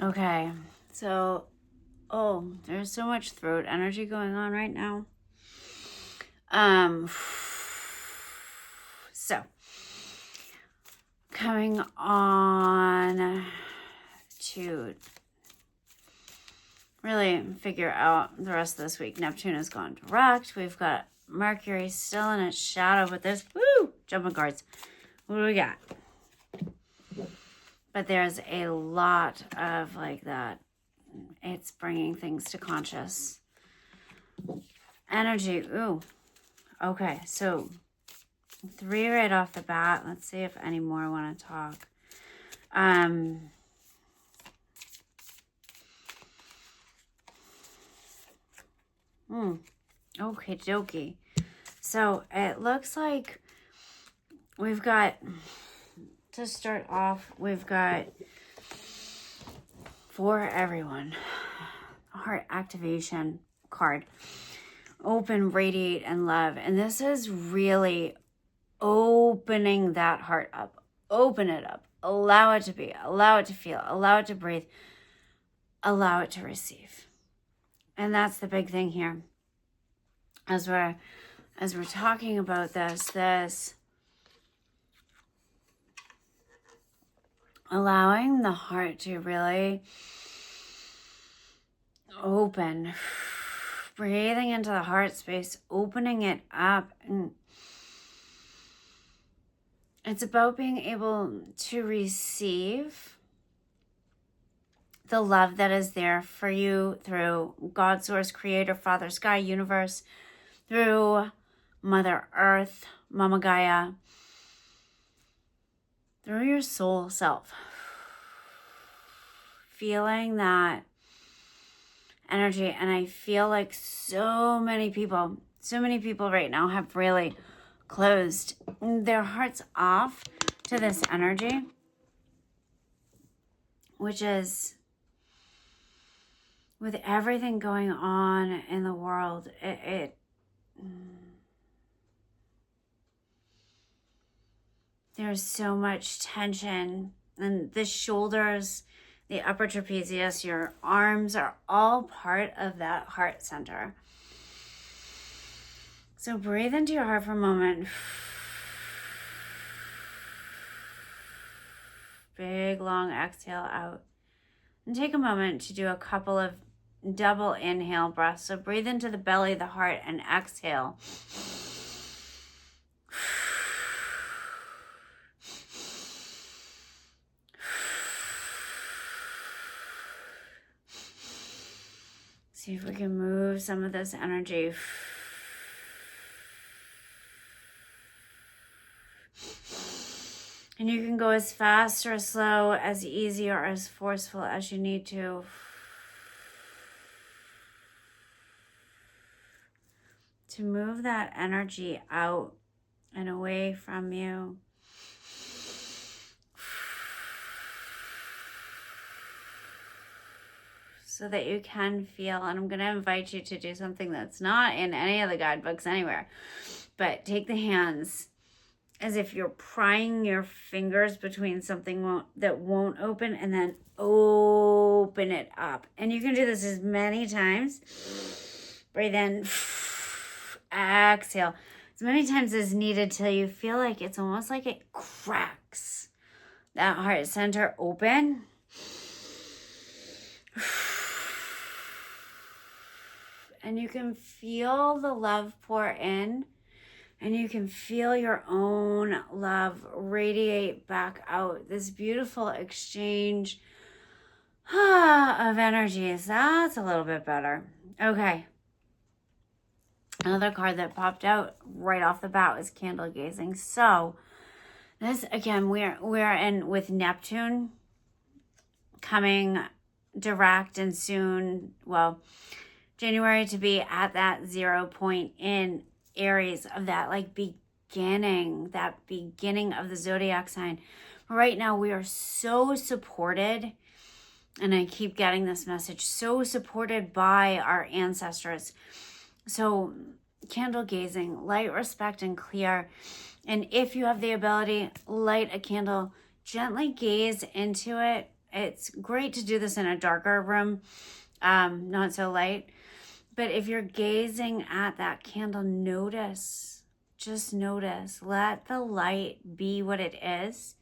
Okay, so, there's so much throat energy going on right now. So, coming on to really figure out the rest of this week. Neptune has gone direct. We've got Mercury still in its shadow with this. Woo! Jumping cards. What do we got? But there's a lot of like that. It's bringing things to conscious energy. Ooh. Okay, so 3 right off the bat. Let's see if any more want to talk. Okay, dokie. So it looks like we've got, to start off, we've got for everyone, heart activation card. Open, radiate, and love. And this is really opening that heart up. Open it up. Allow it to be. Allow it to feel. Allow it to breathe. Allow it to receive. And that's the big thing here. As we're talking about this allowing the heart to really open, breathing into the heart space, opening it up. And it's about being able to receive the love that is there for you through God, Source, Creator, Father, Sky, Universe, through Mother Earth, Mama Gaia, through your soul self. Feeling that energy. And I feel like so many people right now have really closed their hearts off to this energy, which is, with everything going on in the world, there's so much tension, and the shoulders, the upper trapezius, your arms are all part of that heart center. So breathe into your heart for a moment. Big, long exhale out. And take a moment to do a couple of double inhale breaths. So breathe into the belly, the heart, and exhale. See if we can move some of this energy. And you can go as fast or as slow, as easy or as forceful as you need to. To move that energy out and away from you. So that you can feel, and I'm going to invite you to do something that's not in any of the guidebooks anywhere, but take the hands as if you're prying your fingers between something that won't open, and then open it up. And you can do this as many times. Breathe in, exhale, as many times as needed till you feel like it's almost like it cracks that heart center open. And you can feel the love pour in, and you can feel your own love radiate back out. This beautiful exchange of energies. That's a little bit better. Okay. Another card that popped out right off the bat was candle gazing. So this, again, we're in with Neptune coming direct and soon, well, January, to be at that 0 point in Aries of that beginning of the zodiac sign. Right now we are so supported, and I keep getting this message, so supported by our ancestors. So candle gazing, light, respect, and clear. And if you have the ability, light a candle, gently gaze into it, It's great to do this in a darker room, not so light. But if you're gazing at that candle, notice, just notice. Let the light be what it is.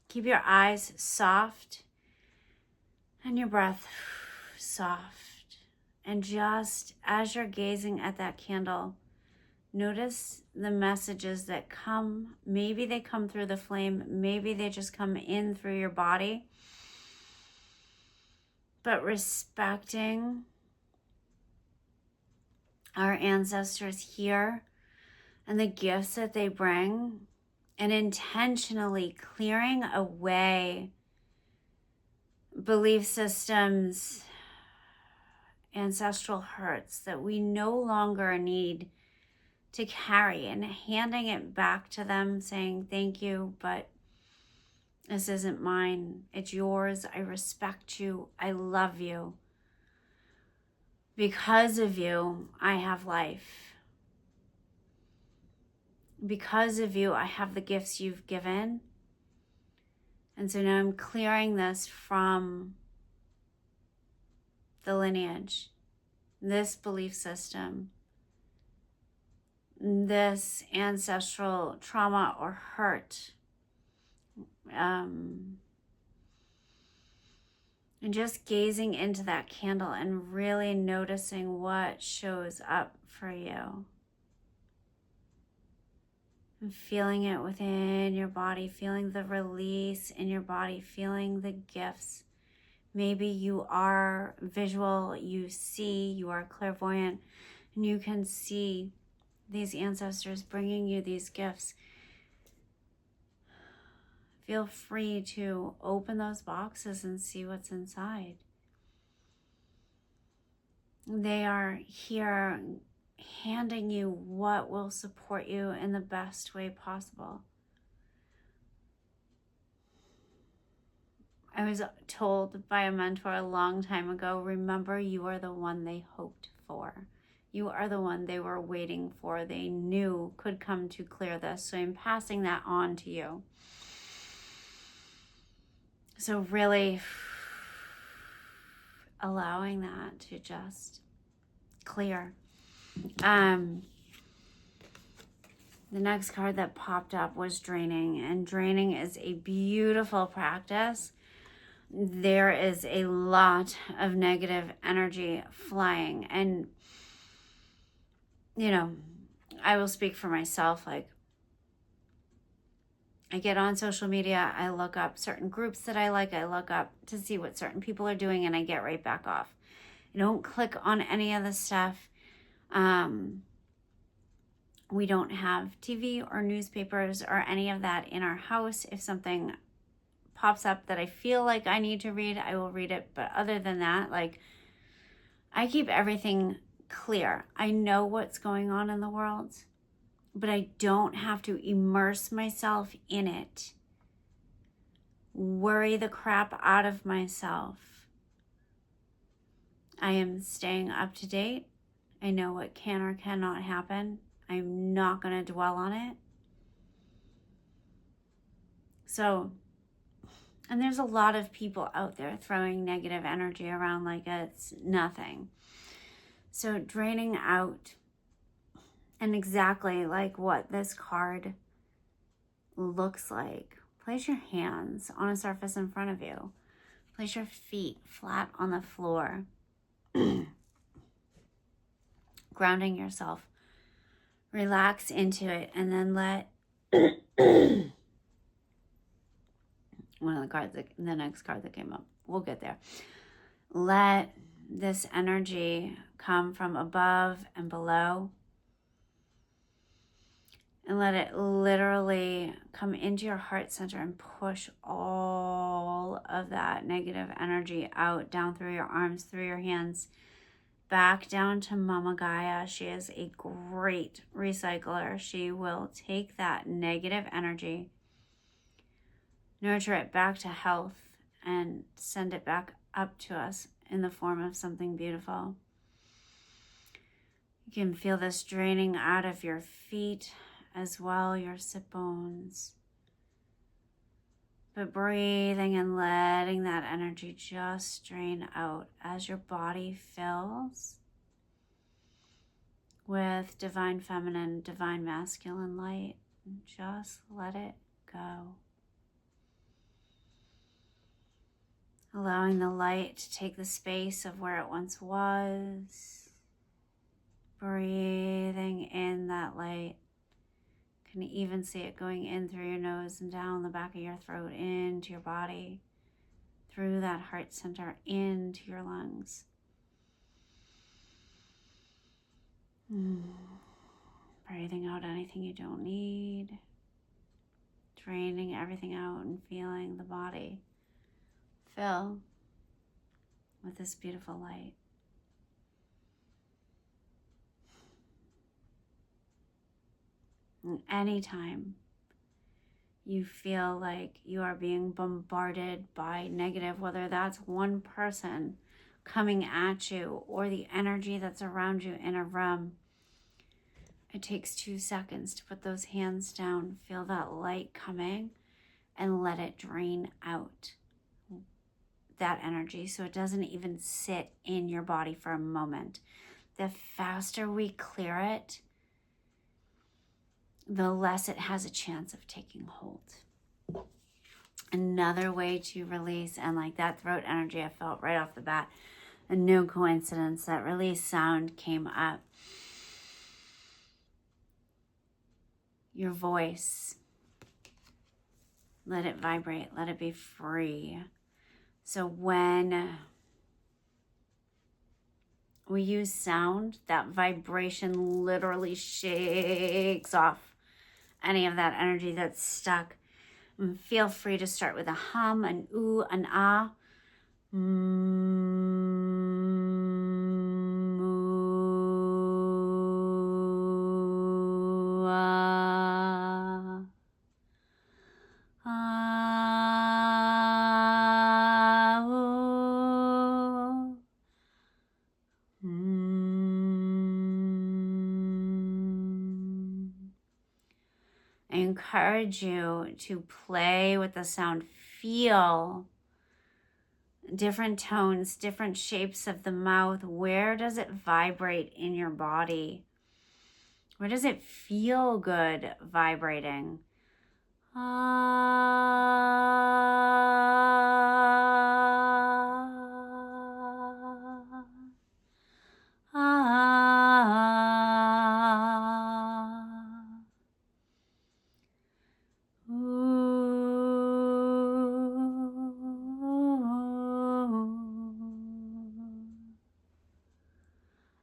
Keep your eyes soft and your breath soft. And just as you're gazing at that candle, notice the messages that come. Maybe they come through the flame. Maybe they just come in through your body. But respecting our ancestors here and the gifts that they bring, and intentionally clearing away belief systems, ancestral hurts that we no longer need to carry, and handing it back to them, saying, thank you, but this isn't mine. It's yours. I respect you. I love you. Because of you, I have life. Because of you, I have the gifts you've given. And so now I'm clearing this from the lineage, this belief system, this ancestral trauma or hurt. And just gazing into that candle and really noticing what shows up for you. And feeling it within your body, feeling the release in your body, feeling the gifts. Maybe you are visual, you see, you are clairvoyant, and you can see these ancestors bringing you these gifts. Feel free to open those boxes and see what's inside. They are here handing you what will support you in the best way possible. I was told by a mentor a long time ago, remember, you are the one they hoped for. You are the one they were waiting for, they knew could come to clear this. So I'm passing that on to you. So really allowing that to just clear. The next card that popped up was draining, and draining is a beautiful practice. There is a lot of negative energy flying, and I will speak for myself. Like, I get on social media, I look up certain groups that I like, I look up to see what certain people are doing, and I get right back off. I don't click on any of the stuff. We don't have TV or newspapers or any of that in our house. If something pops up that I feel like I need to read, I will read it. But other than that, I keep everything clear. I know what's going on in the world, but I don't have to immerse myself in it, worry the crap out of myself. I am staying up to date. I know what can or cannot happen. I'm not going to dwell on it. So, and there's a lot of people out there throwing negative energy around like it's nothing. So draining out, and exactly like what this card looks like. Place your hands on a surface in front of you. Place your feet flat on the floor. Grounding yourself. Relax into it, and then let the next card that came up, we'll get there. Let this energy come from above and below, and let it literally come into your heart center and push all of that negative energy out, down through your arms, through your hands, back down to Mama Gaia. She is a great recycler. She will take that negative energy, nurture it back to health, and send it back up to us in the form of something beautiful. You can feel this draining out of your feet as well, your sit bones, But breathing and letting that energy just drain out as your body fills with divine feminine, divine masculine light. And just let it go. Allowing the light to take the space of where it once was. Breathing in that light. You can even see it going in through your nose and down the back of your throat, into your body, through that heart center, into your lungs. Breathing out anything you don't need. Draining everything out and feeling the body fill with this beautiful light. And anytime you feel like you are being bombarded by negative, whether that's one person coming at you or the energy that's around you in a room, it takes 2 seconds to put those hands down, feel that light coming, and let it drain out that energy so it doesn't even sit in your body for a moment. The faster we clear it, the less it has a chance of taking hold. Another way to release, and like that throat energy I felt right off the bat, and no coincidence, that release sound came up. Your voice, let it vibrate, let it be free. So when we use sound, that vibration literally shakes off any of that energy that's stuck. And feel free to start with a hum, an ooh, an ah. I encourage you to play with the sound, feel different tones, different shapes of the mouth. Where does it vibrate in your body? Where does it feel good vibrating?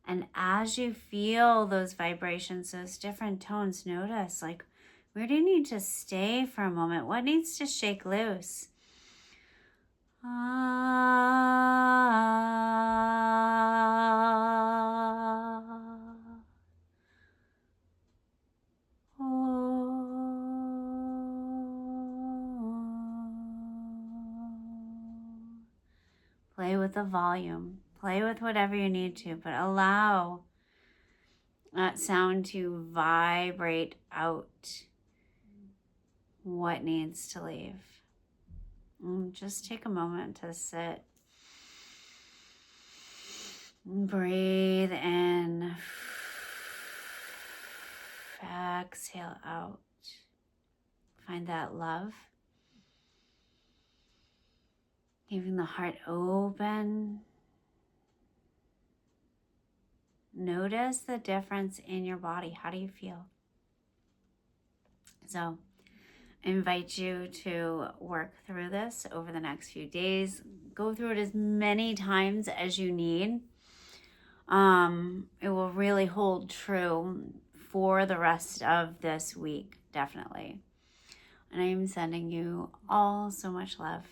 And as you feel those vibrations, those different tones, notice, like, where do you need to stay for a moment? What needs to shake loose? Play with the volume. Play with whatever you need to, but allow that sound to vibrate out what needs to leave. And just take a moment to sit. Breathe in. Exhale out. Find that love. Keeping the heart open. Notice the difference in your body. How do you feel? So I invite you to work through this over the next few days. Go through it as many times as you need. It will really hold true for the rest of this week, definitely. And I am sending you all so much love.